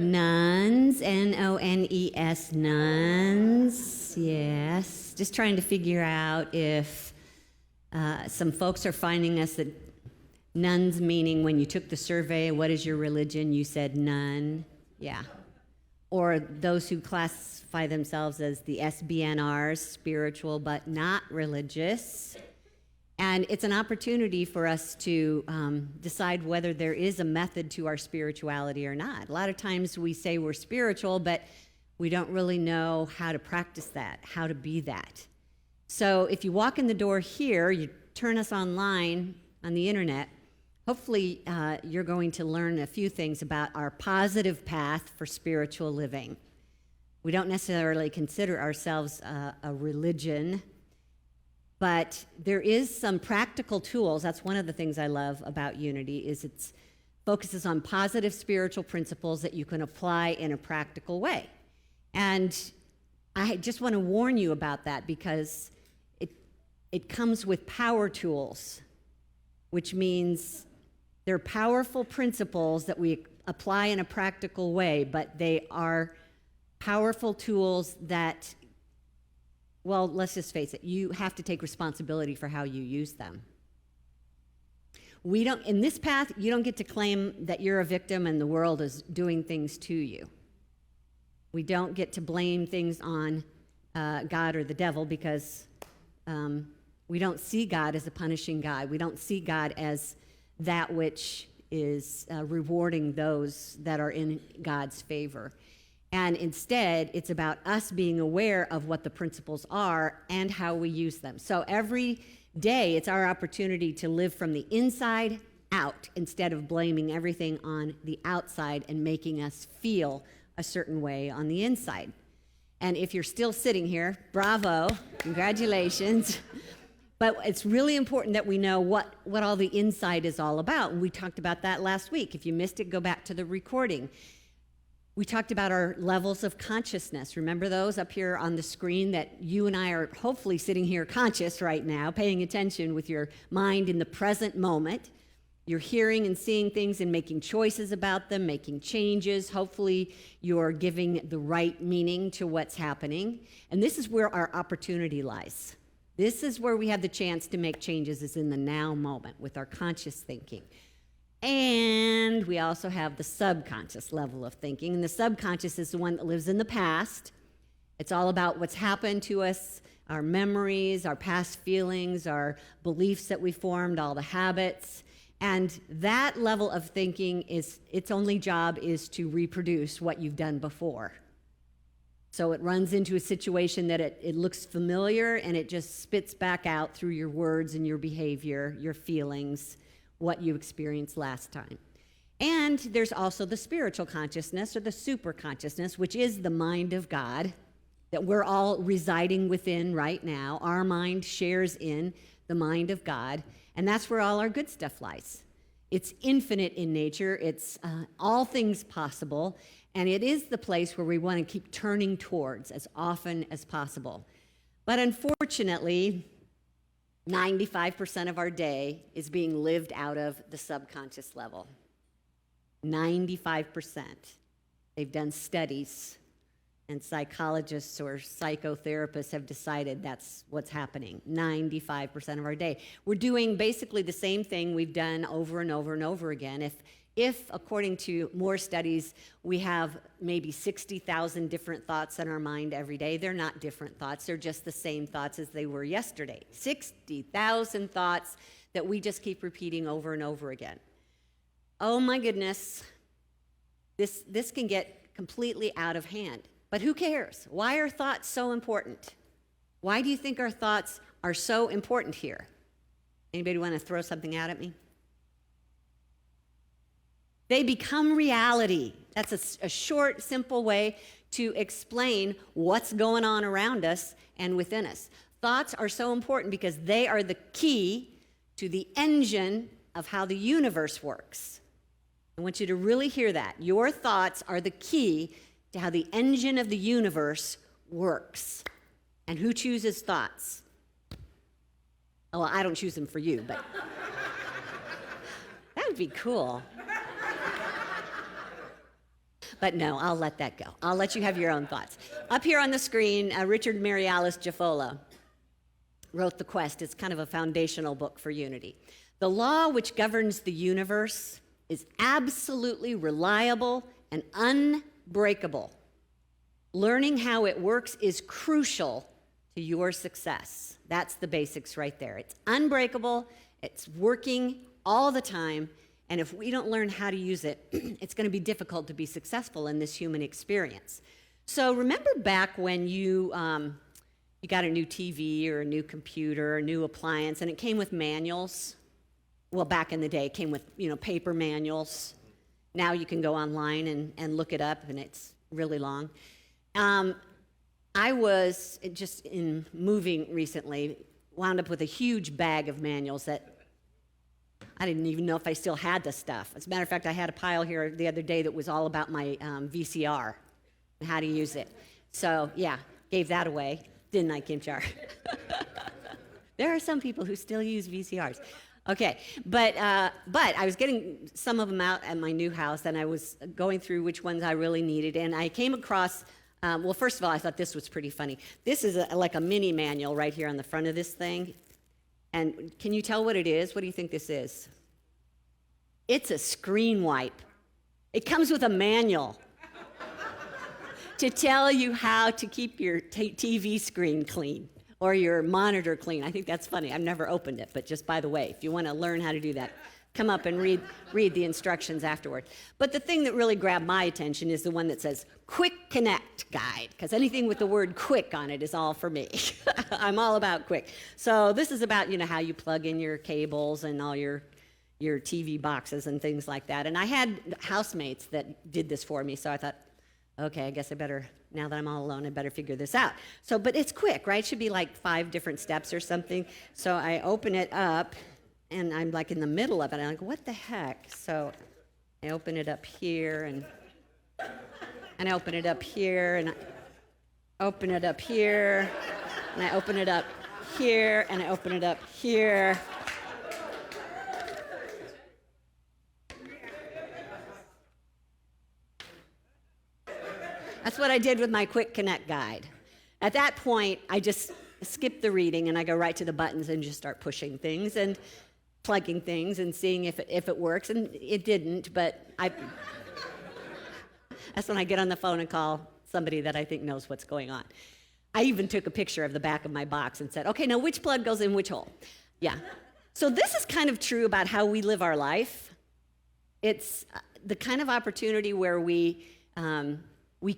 Nuns, N-O-N-E-S, nuns, yes. Just trying to figure out if some folks are finding us that nuns meaning when you took the survey, what is your religion, you said none, yeah. Or those who classify themselves as the SBNRs, spiritual but not religious. And it's an opportunity for us to decide whether there is a method to our spirituality or not. A lot of times we say we're spiritual, but we don't really know how to practice that, how to be that. So if you walk in the door here, you turn us online on the internet, hopefully you're going to learn a few things about our positive path for spiritual living. We don't necessarily consider ourselves a religion, but there is some practical tools. That's one of the things I love about Unity, is it focuses on positive spiritual principles that you can apply in a practical way. And I just want to warn you about that, because it comes with power tools, which means they're powerful principles that we apply in a practical way, but they are powerful tools that, well, let's just face it, you have to take responsibility for how you use them. In this path, you don't get to claim that you're a victim and the world is doing things to you. We don't get to blame things on God or the devil, because we don't see God as a punishing God. We don't see God as that which is rewarding those that are in God's favor. And instead, it's about us being aware of what the principles are and how we use them. So every day, it's our opportunity to live from the inside out instead of blaming everything on the outside and making us feel a certain way on the inside. And if you're still sitting here, bravo, congratulations. But it's really important that we know what all the inside is all about. And we talked about that last week. If you missed it, go back to the recording. We talked about our levels of consciousness. Remember those up here on the screen, that you and I are hopefully sitting here conscious right now, paying attention with your mind in the present moment. You're hearing and seeing things and making choices about them, making changes. Hopefully you're giving the right meaning to what's happening. And this is where our opportunity lies. This is where we have the chance to make changes, is in the now moment with our conscious thinking. And we also have the subconscious level of thinking. And the subconscious is the one that lives in the past. It's all about what's happened to us, our memories, our past feelings, our beliefs that we formed, all the habits. And that level of thinking, its only job is to reproduce what you've done before. So it runs into a situation that it looks familiar, and it just spits back out through your words and your behavior, your feelings, what you experienced last time. And there's also the spiritual consciousness, or the super consciousness, which is the mind of God that we're all residing within right now. Our mind shares in the mind of God, and that's where all our good stuff lies. It's infinite in nature. It's all things possible. And it is the place where we want to keep turning towards as often as possible. But unfortunately, 95% of our day is being lived out of the subconscious level. 95%. They've done studies, and psychologists or psychotherapists have decided that's what's happening. 95% of our day. We're doing basically the same thing we've done over and over and over again. If, according to more studies, we have maybe 60,000 different thoughts in our mind every day, they're not different thoughts. They're just the same thoughts as they were yesterday. 60,000 thoughts that we just keep repeating over and over again. Oh my goodness, this can get completely out of hand. But who cares? Why are thoughts so important? Why do you think our thoughts are so important here? Anybody want to throw something out at me? They become reality. That's a short, simple way to explain what's going on around us and within us. Thoughts are so important because they are the key to the engine of how the universe works. I want you to really hear that. Your thoughts are the key to how the engine of the universe works. And who chooses thoughts? Oh, well, I don't choose them for you, but that would be cool. But no, I'll let that go. I'll let you have your own thoughts. Up here on the screen, Richard Mary Alice Jaffola wrote The Quest. It's kind of a foundational book for unity. The law which governs the universe is absolutely reliable and unbreakable. Learning how it works is crucial to your success. That's the basics right there. It's unbreakable, it's working all the time, and if we don't learn how to use it, it's going to be difficult to be successful in this human experience. So remember back when you got a new TV or a new computer or a new appliance, and it came with manuals? Well, back in the day, it came with paper manuals. Now you can go online and look it up, and it's really long. I was just in moving recently, wound up with a huge bag of manuals that I didn't even know if I still had the stuff. As a matter of fact, I had a pile here the other day that was all about my VCR and how to use it. So yeah, gave that away, didn't I, Kim Char? There are some people who still use VCRs. Okay, but I was getting some of them out at my new house, and I was going through which ones I really needed, and I came across, well, first of all, I thought this was pretty funny. This is like a mini manual right here on the front of this thing, and can you tell what it is? What do you think this is? It's a screen wipe. It comes with a manual to tell you how to keep your TV screen clean. Or your monitor clean. I think that's funny. I've never opened it, but just by the way, if you want to learn how to do that, come up and read the instructions afterward. But the thing that really grabbed my attention is the one that says Quick Connect Guide, because anything with the word quick on it is all for me. I'm all about quick. So this is about how you plug in your cables and all your TV boxes and things like that. And I had housemates that did this for me, so I thought, okay, I guess I better, now that I'm all alone, I better figure this out. So, but it's quick, right? It should be like 5 different steps or something. So I open it up, and I'm like in the middle of it. I'm like, what the heck? So I open it up here, and I open it up here, and I open it up here, and I open it up here, and I open it up here. That's what I did with my Quick Connect Guide. At that point, I just skip the reading and I go right to the buttons and just start pushing things and plugging things and seeing if it works. And it didn't, but that's when I get on the phone and call somebody that I think knows what's going on. I even took a picture of the back of my box and said, okay, now which plug goes in which hole? Yeah. So this is kind of true about how we live our life. It's the kind of opportunity where we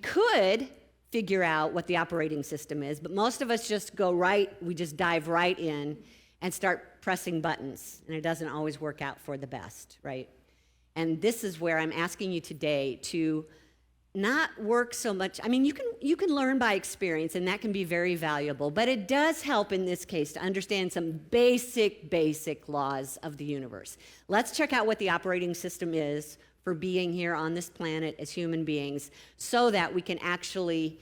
could figure out what the operating system is, but most of us just we just dive right in and start pressing buttons, and it doesn't always work out for the best, right? And this is where I'm asking you today to not work so much. I mean, you can learn by experience, and that can be very valuable, but it does help in this case to understand some basic laws of the universe. Let's check out what the operating system is for being here on this planet as human beings so that we can actually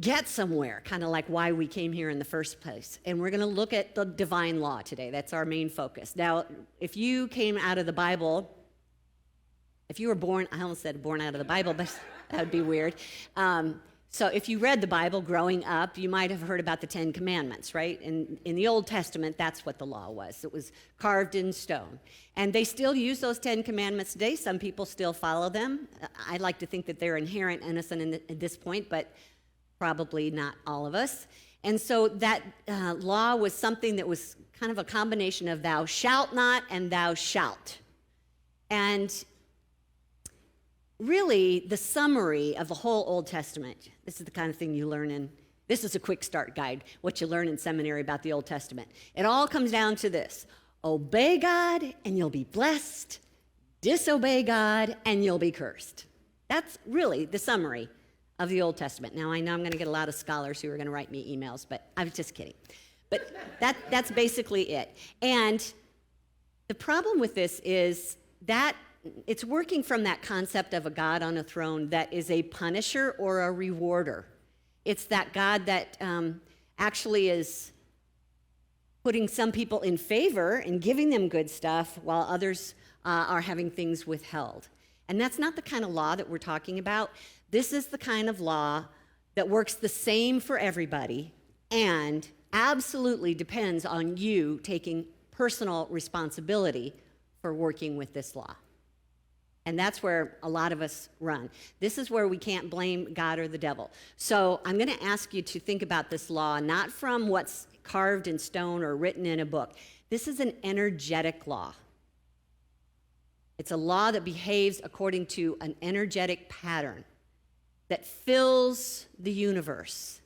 get somewhere, kind of like why we came here in the first place. And we're going to look at the divine law today. That's our main focus. Now, if you came out of the Bible, if you were born, I almost said born out of the Bible, but that would be weird. So if you read the Bible growing up, you might have heard about the 10 Commandments, right? In the Old Testament, that's what the law was. It was carved in stone. And they still use those 10 Commandments today. Some people still follow them. I like to think that they're inherent innocent at this point, but probably not all of us. And so that law was something that was kind of a combination of thou shalt not and thou shalt. And really, the summary of the whole Old Testament, this is the kind of thing you learn this is a quick start guide, what you learn in seminary about the Old Testament. It all comes down to this: obey God and you'll be blessed, disobey God and you'll be cursed. That's really the summary of the Old Testament. Now, I know I'm going to get a lot of scholars who are going to write me emails, but I was just kidding. But that's basically it. And the problem with this is that it's working from that concept of a God on a throne that is a punisher or a rewarder. It's that God that actually is putting some people in favor and giving them good stuff while others are having things withheld. And that's not the kind of law that we're talking about. This is the kind of law that works the same for everybody and absolutely depends on you taking personal responsibility for working with this law. And that's where a lot of us run. This is where we can't blame God or the devil. So I'm going to ask you to think about this law not from what's carved in stone or written in a book. This is an energetic law. It's a law that behaves according to an energetic pattern that fills the universe.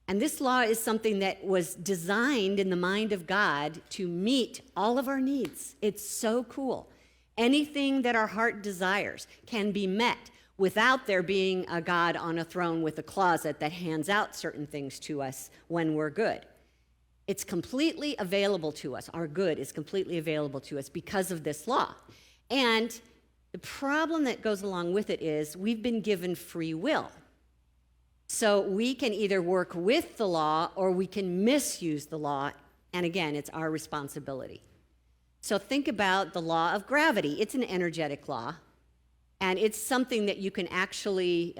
And this law is something that was designed in the mind of God to meet all of our needs. It's so cool. Anything that our heart desires can be met without there being a God on a throne with a closet that hands out certain things to us when we're good. It's completely available to us. Our good is completely available to us because of this law. And the problem that goes along with it is we've been given free will. So we can either work with the law or we can misuse the law. And again, it's our responsibility. So think about the law of gravity. It's an energetic law. And it's something that you can actually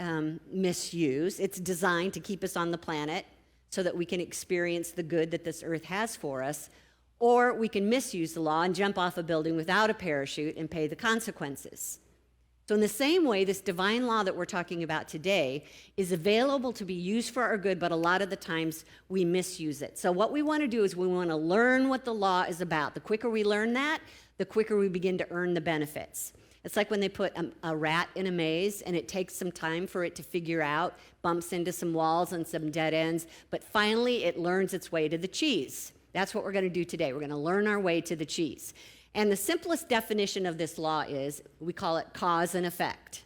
misuse. It's designed to keep us on the planet so that we can experience the good that this earth has for us. Or we can misuse the law and jump off a building without a parachute and pay the consequences. So in the same way, this divine law that we're talking about today is available to be used for our good, but a lot of the times we misuse it. So what we want to do is we want to learn what the law is about. The quicker we learn that, the quicker we begin to earn the benefits. It's like when they put a rat in a maze and it takes some time for it to figure out, bumps into some walls and some dead ends, but finally it learns its way to the cheese. That's what we're going to do today. We're going to learn our way to the cheese. And the simplest definition of this law is, we call it cause and effect.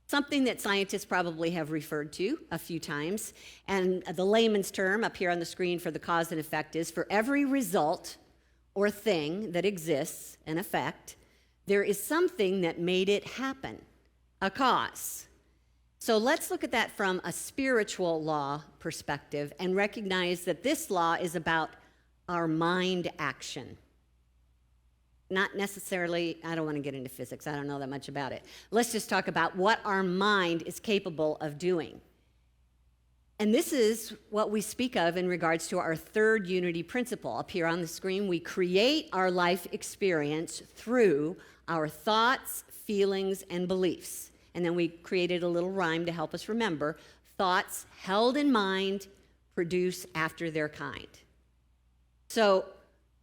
Something that scientists probably have referred to a few times. And the layman's term up here on the screen for the cause and effect is, for every result or thing that exists, an effect, there is something that made it happen, a cause. So let's look at that from a spiritual law perspective and recognize that this law is about our mind action. Not necessarily, I don't want to get into physics, I don't know that much about it. Let's just talk about what our mind is capable of doing. And this is what we speak of in regards to our third unity principle. Up here on the screen, we create our life experience through our thoughts, feelings, and beliefs. And then we created a little rhyme to help us remember. Thoughts held in mind produce after their kind. So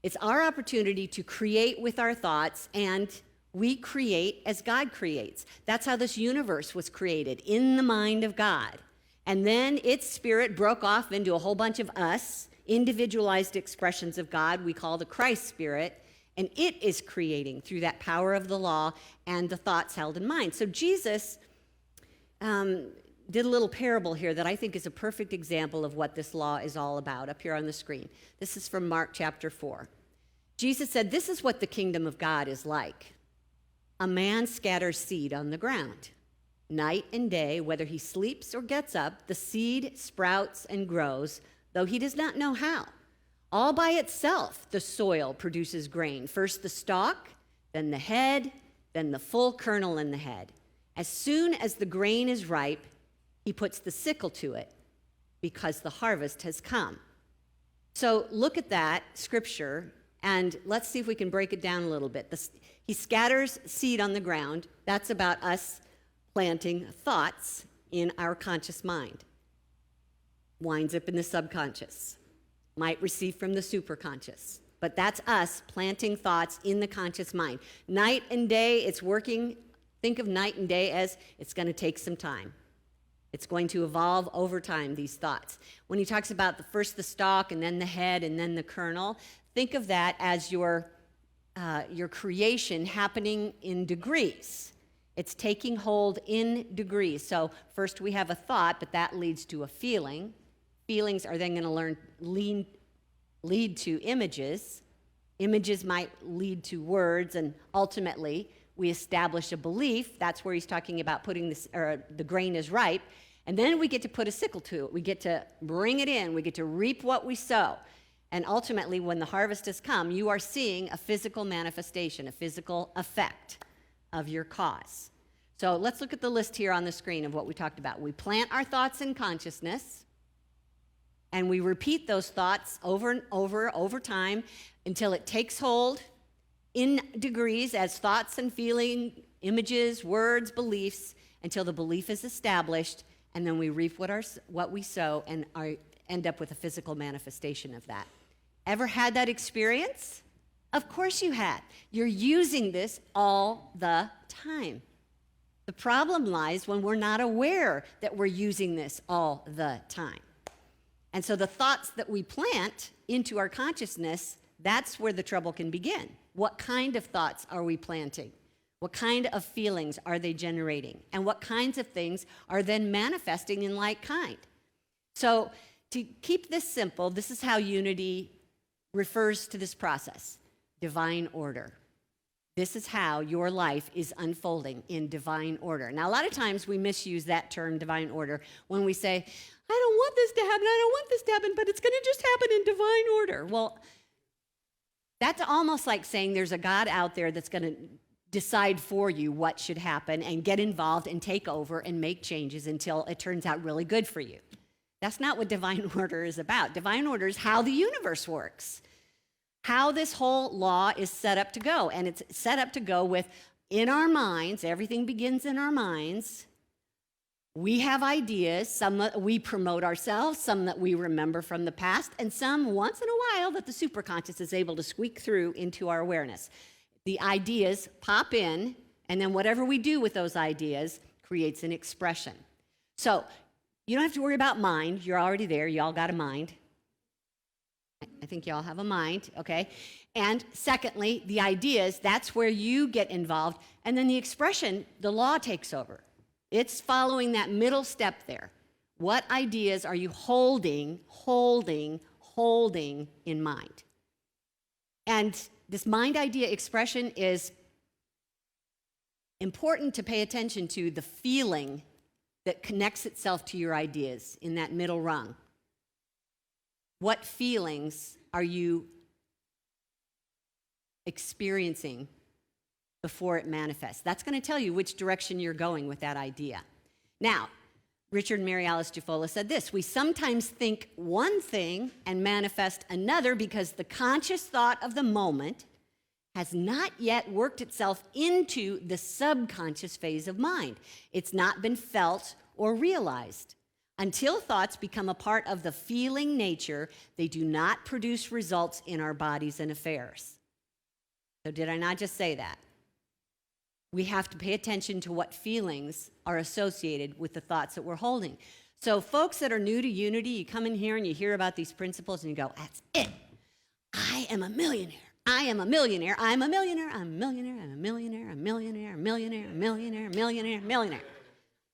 it's our opportunity to create with our thoughts, and we create as God creates. That's how this universe was created, in the mind of God. And then its spirit broke off into a whole bunch of us, individualized expressions of God we call the Christ spirit, and it is creating through that power of the law and the thoughts held in mind. So Jesus did a little parable here that I think is a perfect example of what this law is all about up here on the screen. This is from Mark chapter 4. Jesus said, "This is what the kingdom of God is like. A man scatters seed on the ground. Night and day, whether he sleeps or gets up, the seed sprouts and grows, though he does not know how. All by itself, the soil produces grain. First the stalk, then the head, then the full kernel in the head. As soon as the grain is ripe, he puts the sickle to it, because the harvest has come." So look at that scripture, and let's see if we can break it down a little bit. He scatters seed on the ground. That's about us planting thoughts in our conscious mind. Winds up in the subconscious. Might receive from the superconscious. But that's us planting thoughts in the conscious mind. Night and day, it's working. Think of night and day as it's going to take some time. It's going to evolve over time, these thoughts. When he talks about first the stalk and then the head and then the kernel, think of that as your creation happening in degrees. It's taking hold in degrees. So first we have a thought, but that leads to a feeling. Feelings are then going to lead to images. Images might lead to words, and ultimately we establish a belief. That's where he's talking about putting this, or the grain is ripe. And then we get to put a sickle to it. We get to bring it in. We get to reap what we sow. And ultimately, when the harvest has come, you are seeing a physical manifestation, a physical effect of your cause. So let's look at the list here on the screen of what we talked about. We plant our thoughts in consciousness, and we repeat those thoughts over and over time until it takes hold in degrees as thoughts and feeling, images, words, beliefs, until the belief is established, and then we reap what we sow and end up with a physical manifestation of that. Ever had that experience? Of course you had. You're using this all the time. The problem lies when we're not aware that we're using this all the time. And so the thoughts that we plant into our consciousness, that's where the trouble can begin. What kind of thoughts are we planting? What kind of feelings are they generating? And what kinds of things are then manifesting in like kind? So to keep this simple, this is how unity refers to this process: divine order. This is how your life is unfolding in divine order. Now, a lot of times we misuse that term, divine order, when we say, I don't want this to happen, I don't want this to happen, but it's going to just happen in divine order. Well, that's almost like saying there's a God out there that's going to decide for you what should happen and get involved and take over and make changes until it turns out really good for you. That's not what divine order is about. Divine order is how the universe works, how this whole law is set up to go. And it's set up to go with, in our minds, everything begins in our minds. We have ideas, some that we promote ourselves, some that we remember from the past, and some once in a while that the superconscious is able to squeak through into our awareness. The ideas pop in, and then whatever we do with those ideas creates an expression. So you don't have to worry about mind. You're already there. You all got a mind. I think you all have a mind, okay? And secondly, the ideas, that's where you get involved. And then the expression, the law takes over. It's following that middle step there. What ideas are you holding in mind? And this mind idea expression is important to pay attention to, the feeling that connects itself to your ideas in that middle rung. What feelings are you experiencing before it manifests? That's going to tell you which direction you're going with that idea. Now, Richard and Mary Alice Jaffola said this: we sometimes think one thing and manifest another because the conscious thought of the moment has not yet worked itself into the subconscious phase of mind. It's not been felt or realized. Until thoughts become a part of the feeling nature, they do not produce results in our bodies and affairs. So did I not just say that? We have to pay attention to what feelings are associated with the thoughts that we're holding. So folks that are new to Unity, you come in here and you hear about these principles and you go, that's it. I am a millionaire. I am a millionaire. I'm a millionaire. I'm a millionaire. I'm a millionaire. I'm a millionaire. I'm a millionaire. I'm a millionaire. I'm a millionaire. I'm a millionaire.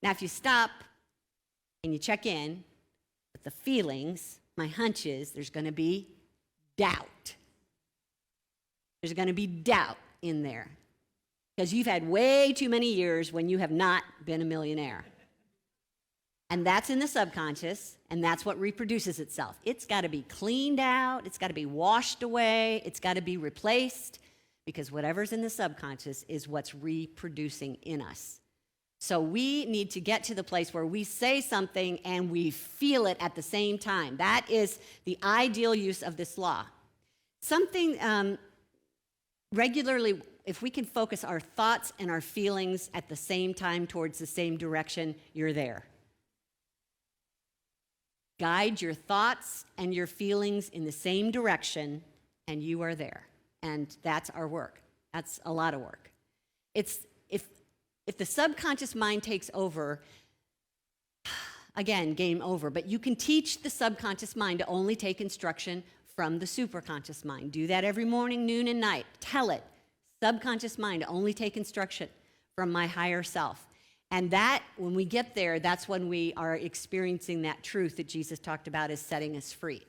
Now, if you stop and you check in with the feelings, my hunch is there's going to be doubt. There's going to be doubt in there because you've had way too many years when you have not been a millionaire. And that's in the subconscious, and that's what reproduces itself. It's got to be cleaned out. It's got to be washed away. It's got to be replaced, because whatever's in the subconscious is what's reproducing in us. So we need to get to the place where we say something and we feel it at the same time. That is the ideal use of this law. Something regularly, if we can focus our thoughts and our feelings at the same time towards the same direction, you're there. Guide your thoughts and your feelings in the same direction, and you are there. And that's our work. That's a lot of work. If the subconscious mind takes over, again, game over. But you can teach the subconscious mind to only take instruction from the superconscious mind. Do that every morning, noon, and night. Tell it, subconscious mind, to only take instruction from my higher self. And that, when we get there, that's when we are experiencing that truth that Jesus talked about as setting us free.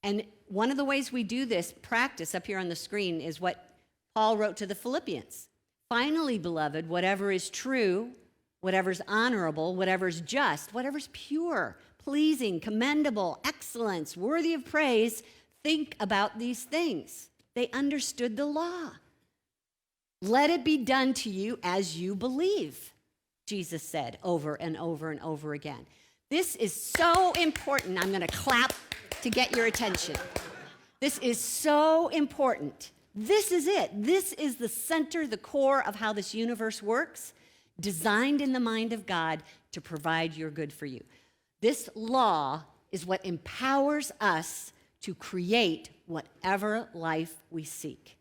And one of the ways we do this practice up here on the screen is what Paul wrote to the Philippians. Finally, beloved, whatever is true, whatever's honorable, whatever's just, whatever's pure, pleasing, commendable, excellence, worthy of praise, think about these things. They understood the law. Let it be done to you as you believe, Jesus said over and over and over again. This is so important. I'm going to clap to get your attention. This is so important. This is it. This is the center, the core of how this universe works, designed in the mind of God to provide your good for you. This law is what empowers us to create whatever life we seek.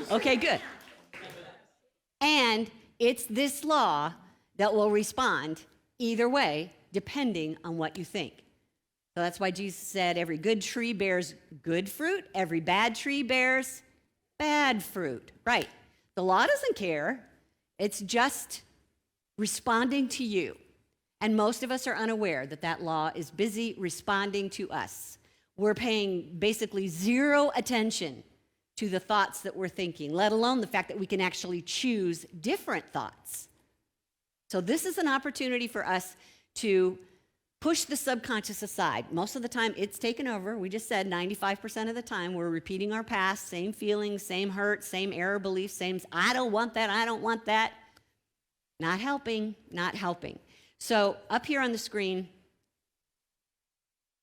Okay, good. And it's this law that will respond either way, depending on what you think. So that's why Jesus said every good tree bears good fruit, every bad tree bears bad fruit. Right. The law doesn't care. It's just responding to you. And most of us are unaware that that law is busy responding to us. We're paying basically zero attention to the thoughts that we're thinking, let alone the fact that we can actually choose different thoughts. So this is an opportunity for us to push the subconscious aside. Most of the time, it's taken over. We just said 95% of the time, we're repeating our past, same feelings, same hurt, same error beliefs, same, I don't want that, I don't want that. Not helping, not helping. So up here on the screen,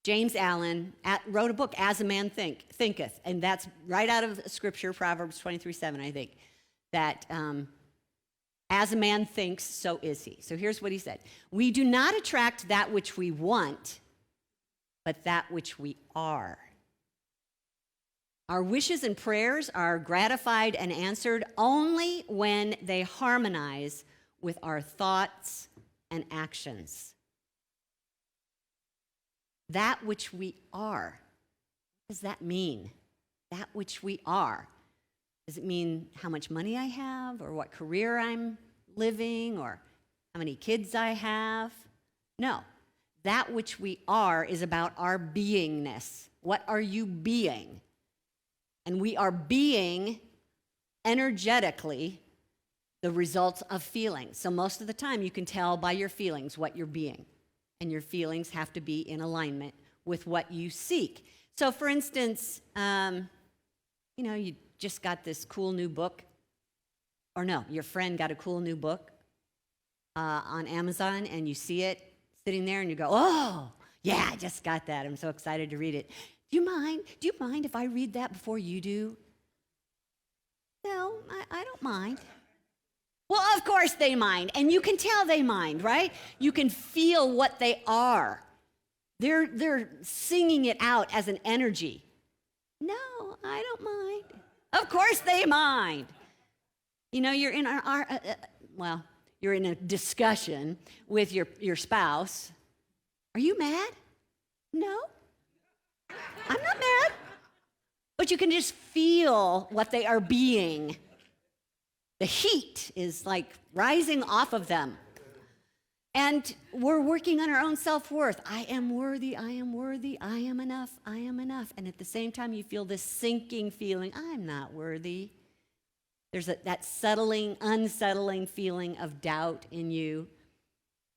James Allen wrote a book, As a Man Thinketh, and that's right out of Scripture, Proverbs 23:7, I think, that as a man thinks, so is he. So here's what he said. We do not attract that which we want, but that which we are. Our wishes and prayers are gratified and answered only when they harmonize with our thoughts and actions. That which we are. What does that mean? That which we are. Does it mean how much money I have, or what career I'm living, or how many kids I have? No. That which we are is about our beingness. What are you being? And we are being energetically the results of feelings. So most of the time you can tell by your feelings what you're being. And your feelings have to be in alignment with what you seek. So for instance, you just got this cool new book, or no, your friend got a cool new book on Amazon, and you see it sitting there and you go, oh, yeah, I just got that. I'm so excited to read it. Do you mind if I read that before you do? No, I don't mind. Well, of course they mind, and you can tell they mind, right? You can feel what they are. They're singing it out as an energy. No, I don't mind. Of course they mind. You're in you're in a discussion with your spouse. Are you mad? No, I'm not mad. But you can just feel what they are being. The heat is like rising off of them. And we're working on our own self-worth. I am worthy, I am worthy, I am enough, I am enough. And at the same time, you feel this sinking feeling, I'm not worthy. There's that unsettling feeling of doubt in you.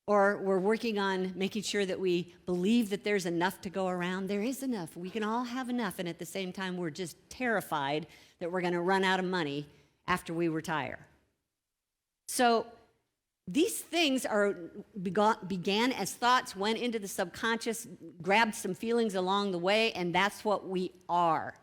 Or we're working on making sure that we believe that there's enough to go around. There is enough. We can all have enough. And at the same time, we're just terrified that we're going to run out of money after we retire. So these things began as thoughts, went into the subconscious, grabbed some feelings along the way, and that's what we are.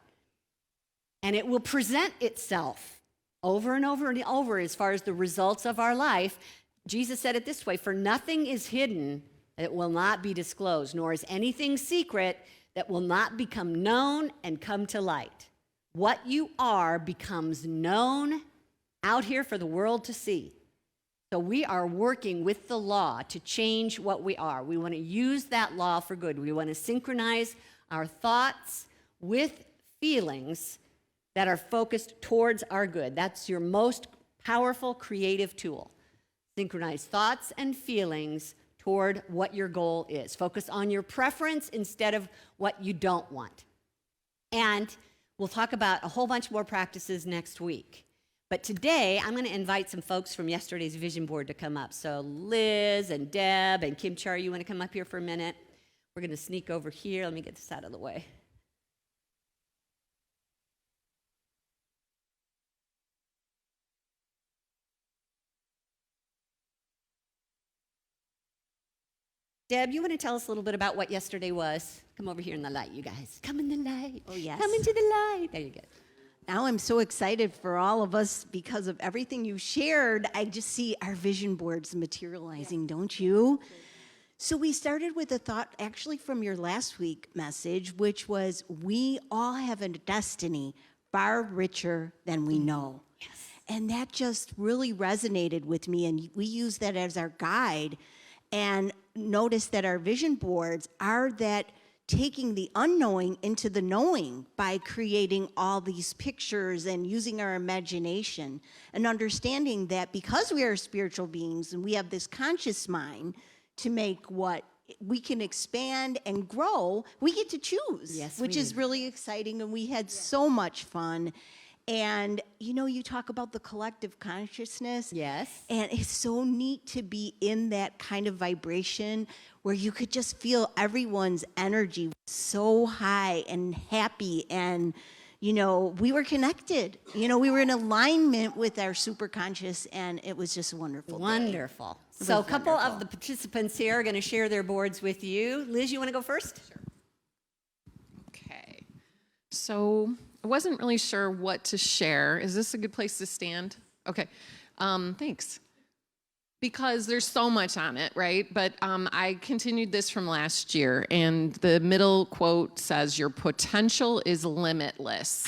And it will present itself over and over and over as far as the results of our life. Jesus said it this way, for nothing is hidden that will not be disclosed, nor is anything secret that will not become known and come to light. What you are becomes known out here for the world to see. So we are working with the law to change what we are. We want to use that law for good. We want to synchronize our thoughts with feelings that are focused towards our good. That's your most powerful creative tool. Synchronize thoughts and feelings toward what your goal is. Focus on your preference instead of what you don't want. And we'll talk about a whole bunch more practices next week. But today, I'm going to invite some folks from yesterday's vision board to come up. So Liz and Deb and Kim Char, you want to come up here for a minute? We're going to sneak over here. Let me get this out of the way. Deb, you want to tell us a little bit about what yesterday was? Come over here in the light, you guys. Come in the light. Oh, yes. Come into the light. There you go. Now I'm so excited for all of us because of everything you shared. I just see our vision boards materializing, don't you? So we started with a thought actually from your last week message, which was we all have a destiny far richer than we know. Yes. And that just really resonated with me, and we use that as our guide. And notice that our vision boards are that taking the unknowing into the knowing by creating all these pictures and using our imagination and understanding that because we are spiritual beings and we have this conscious mind to make what we can expand and grow, we get to choose, yes, which is really exciting, and we had so much fun. And, you know, you talk about the collective consciousness. Yes. And it's so neat to be in that kind of vibration where you could just feel everyone's energy so high and happy. And, you know, we were connected. You know, we were in alignment with our superconscious, and it was just wonderful. Wonderful. So a couple of the participants here are going to share their boards with you. Liz, you want to go first? Sure. Okay. So I wasn't really sure what to share. Is this a good place to stand? Okay. Thanks. Because there's so much on it, right? But I continued this from last year, and the middle quote says, "Your potential is limitless."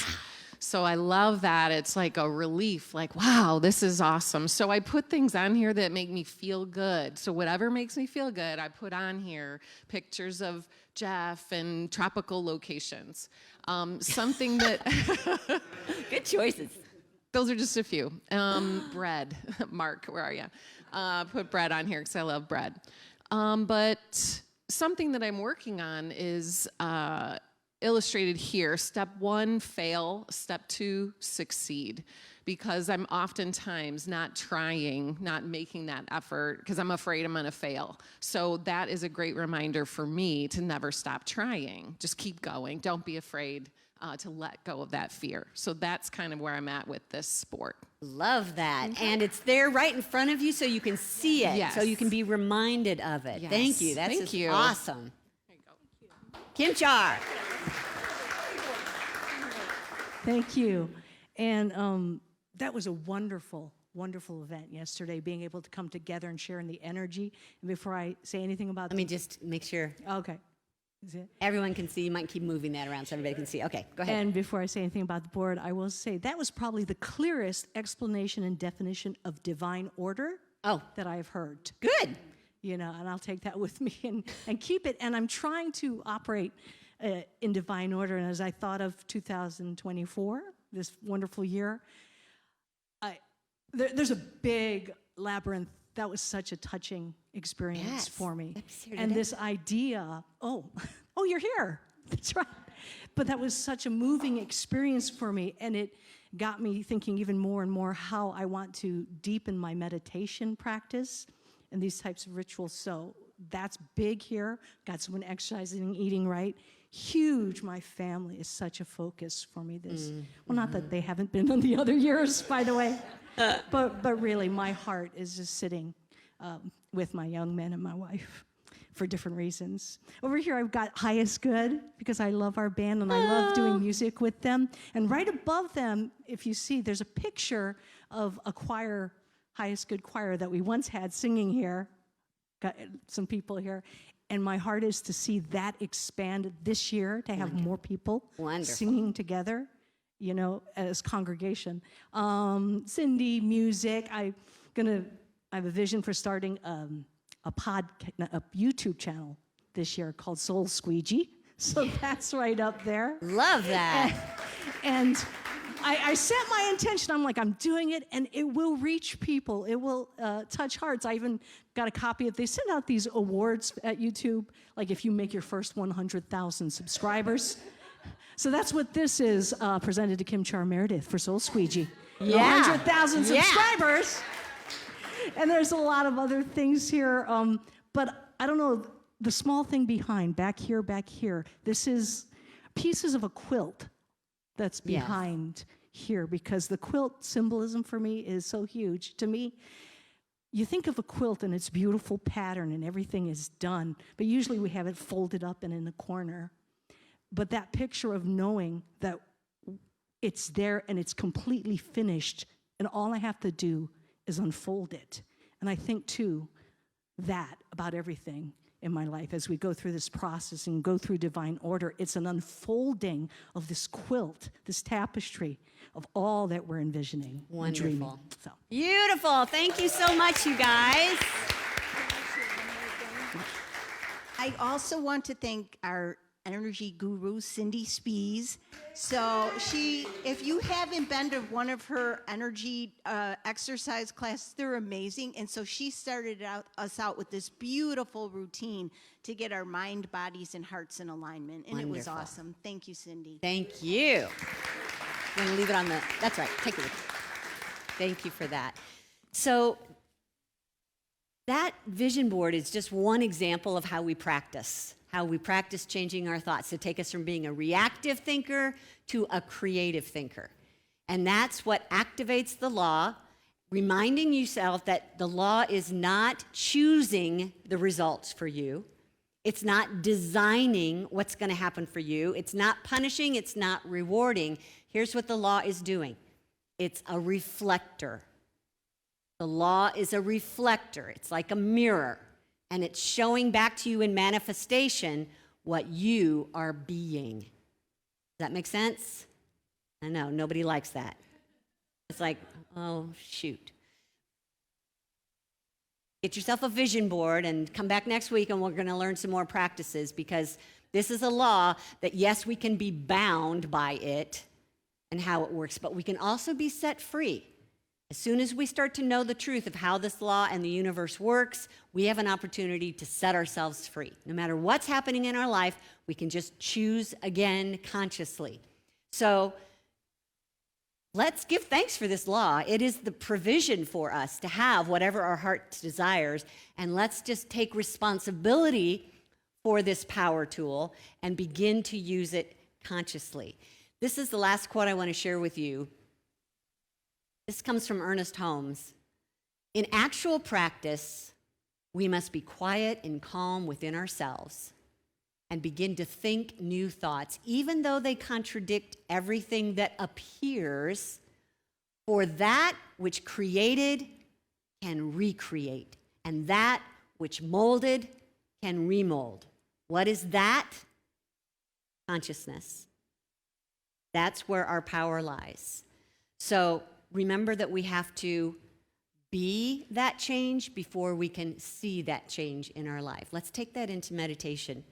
So I love that. It's like a relief, like, wow, this is awesome. So I put things on here that make me feel good. So whatever makes me feel good, I put on here pictures of Jeff and tropical locations. Something that... Good choices. Those are just a few. Bread. Mark, where are you? Put bread on here because I love bread. But something that I'm working on is illustrated here. Step 1, fail. Step 2, succeed. Because I'm oftentimes not trying, not making that effort, because I'm afraid I'm going to fail. So that is a great reminder for me to never stop trying. Just keep going. Don't be afraid to let go of that fear. So that's kind of where I'm at with this sport. Love that. And it's there right in front of you so you can see it, Yes. so you can be reminded of it. Yes. Thank you. That's Thank just you. awesome. There you go. Kim Char. Thank you. And that was a wonderful, wonderful event yesterday, being able to come together and share in the energy. And before I say anything about Let me just make sure okay. Is it? everyone can see. You might keep moving that around so everybody can see. Okay, go ahead. And before I say anything about the board, I will say that was probably the clearest explanation and definition of divine order that I have heard. Good. You know, and I'll take that with me and keep it. And I'm trying to operate in divine order. And as I thought of 2024, this wonderful year, there's a big labyrinth. That was such a touching experience Yes. for me. That's here And today. this idea, oh, you're here. That's right. But that was such a moving experience for me. And it got me thinking even more and more how I want to deepen my meditation practice and these types of rituals. So that's big here. Got someone exercising, eating right. Huge. My family is such a focus for me this. Well, not that they haven't been in the other years, by the way. But really, my heart is just sitting with my young men and my wife for different reasons. Over here, I've got Highest Good, because I love our band and I love doing music with them. And right above them, if you see, there's a picture of a choir, Highest Good choir, that we once had singing here. Got some people here. And my heart is to see that expand this year, to have more people singing together, you know, as congregation. Cindy, music. I have a vision for starting a YouTube channel this year called Soul Squeegee. So that's right up there. Love that. And I set my intention. I'm like, I'm doing it, and it will reach people. It will touch hearts. I even got a copy of. They send out these awards at YouTube, like if you make your first 100,000 subscribers. So that's what this is, presented to Kim Char Meredith for Soul Squeegee. Yeah. 100,000 subscribers. And there's a lot of other things here, but I don't know. the small thing behind, back here, this is pieces of a quilt that's Yes. behind here, because the quilt symbolism for me is so huge. To me, you think of a quilt and its beautiful pattern and everything is done, but usually we have it folded up and in the corner. But that picture of knowing that it's there and it's completely finished, and all I have to do is unfold it. And I think, too, that about everything in my life as we go through this process and go through divine order. It's an unfolding of this quilt, this tapestry of all that we're envisioning and dreaming. Wonderful. So. Beautiful. Thank you so much, you guys. I also want to thank our energy guru, Cindy Spees. So if you haven't been to one of her energy exercise classes, they're amazing. And so she started us out with this beautiful routine to get our mind, bodies, and hearts in alignment. And it was Wonderful. awesome. Thank you, Cindy. Thank you. I'm going to leave it on the, that's right, take it with you. Thank you for that. So that vision board is just one example of how we practice changing our thoughts to take us from being a reactive thinker to a creative thinker. And that's what activates the law, reminding yourself that the law is not choosing the results for you. It's not designing what's going to happen for you. It's not punishing. It's not rewarding. Here's what the law is doing. It's a reflector. The law is a reflector. It's like a mirror, and it's showing back to you in manifestation what you are being. Does that make sense? I know, nobody likes that. It's like, oh, shoot. Get yourself a vision board and come back next week, and we're going to learn some more practices, because this is a law that, yes, we can be bound by it and how it works, but we can also be set free. As soon as we start to know the truth of how this law and the universe works, we have an opportunity to set ourselves free. No matter what's happening in our life, we can just choose again consciously. So let's give thanks for this law. It is the provision for us to have whatever our heart desires, and let's just take responsibility for this power tool and begin to use it consciously. This is the last quote I want to share with you. This comes from Ernest Holmes. In actual practice, we must be quiet and calm within ourselves and begin to think new thoughts, even though they contradict everything that appears, for that which created can recreate, and that which molded can remold. What is that? Consciousness. That's where our power lies. So remember that we have to be that change before we can see that change in our life. Let's take that into meditation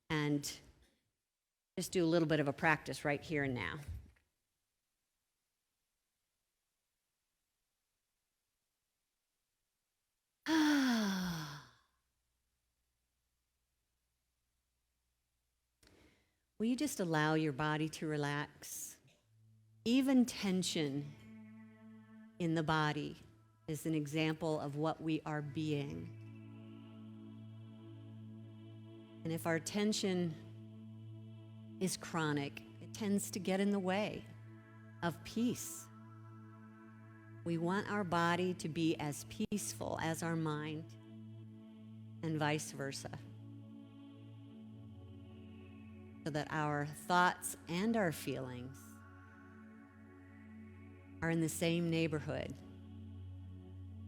and just do a little bit of a practice right here and now. Will you just allow your body to relax? Even tension in the body is an example of what we are being. And if our tension is chronic, it tends to get in the way of peace. We want our body to be as peaceful as our mind, and vice versa, so that our thoughts and our feelings are in the same neighborhood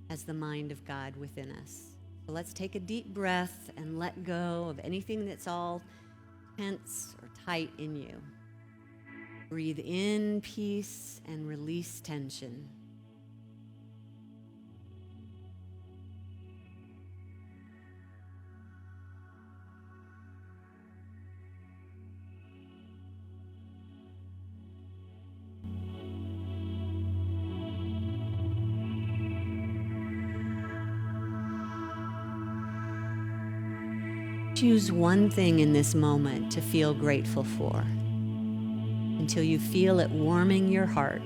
as the mind of God within us. So let's take a deep breath and let go of anything that's all tense or tight in you. Breathe in peace and release tension. Choose one thing in this moment to feel grateful for until you feel it warming your heart.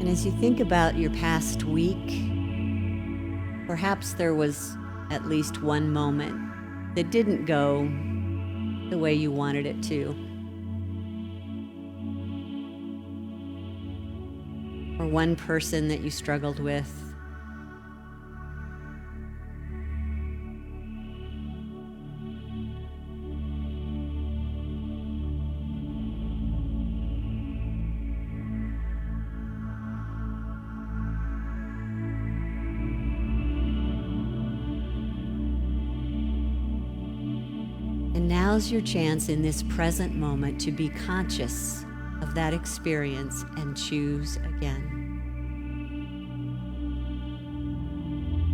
And as you think about your past week, perhaps there was at least one moment that didn't go the way you wanted it to. Or one person that you struggled with. And now's your chance in this present moment to be conscious of that experience and choose again.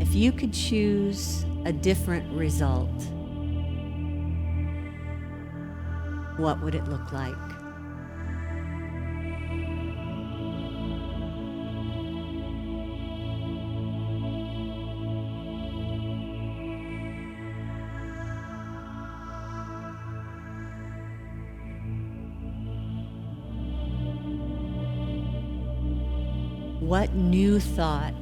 If you could choose a different result, what would it look like? What new thought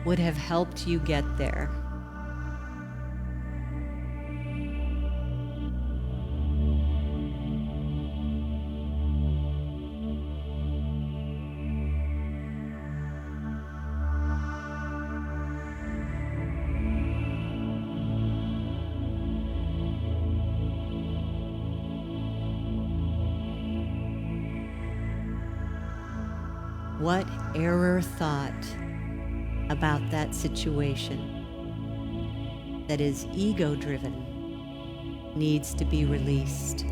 would have helped you get there? What error thought about that situation that is ego-driven needs to be released?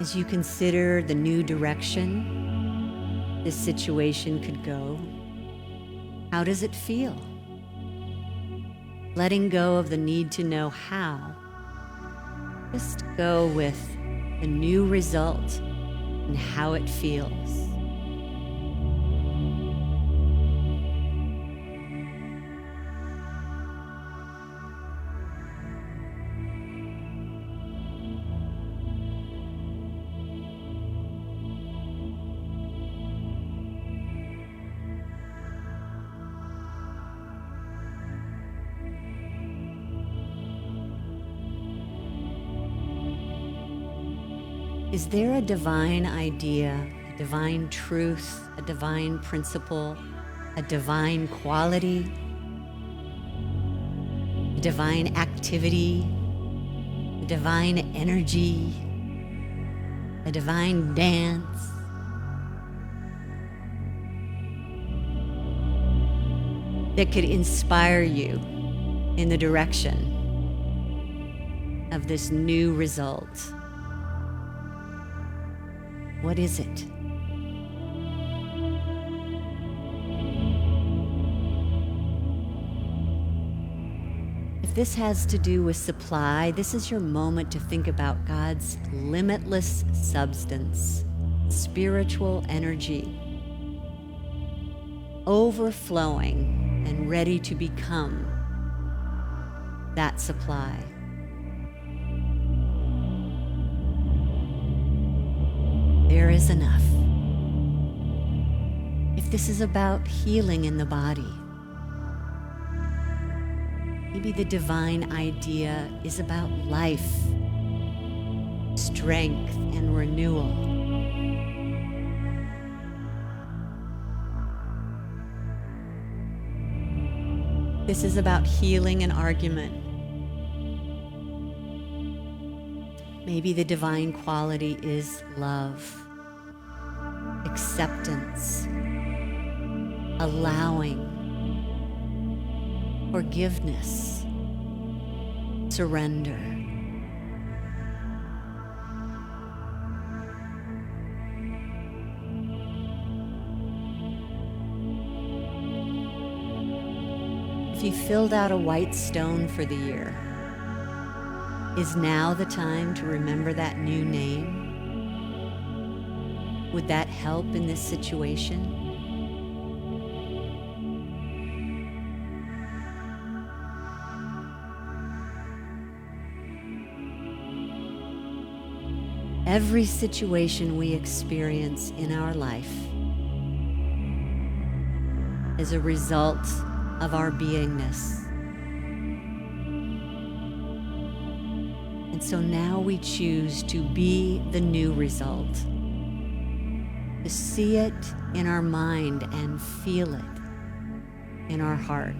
As you consider the new direction this situation could go, how does it feel? Letting go of the need to know how. Just go with the new result and how it feels. Is there a divine idea, a divine truth, a divine principle, a divine quality, a divine activity, a divine energy, a divine dance? That could inspire you in the direction of this new result? What is it? If this has to do with supply, this is your moment to think about God's limitless substance, spiritual energy, overflowing and ready to become that supply. There is enough. If this is about healing in the body, maybe the divine idea is about life, strength, and renewal. This is about healing an argument. Maybe the divine quality is love, acceptance, allowing, forgiveness, surrender. If you filled out a white stone for the year, is now the time to remember that new name? Would that help in this situation? Every situation we experience in our life is a result of our beingness. And so now we choose to be the new result, to see it in our mind and feel it in our heart.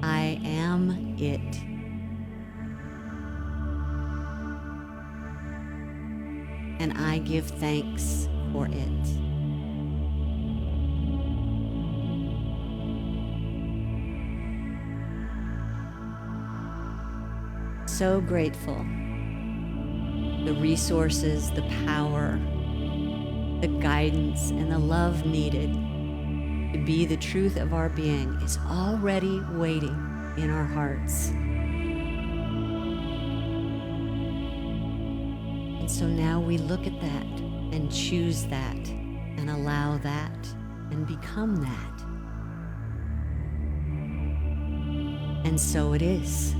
I am it. And I give thanks for it. So grateful. The resources, the power, the guidance, and the love needed to be the truth of our being is already waiting in our hearts. So now we look at that and choose that and allow that and become that. And so it is.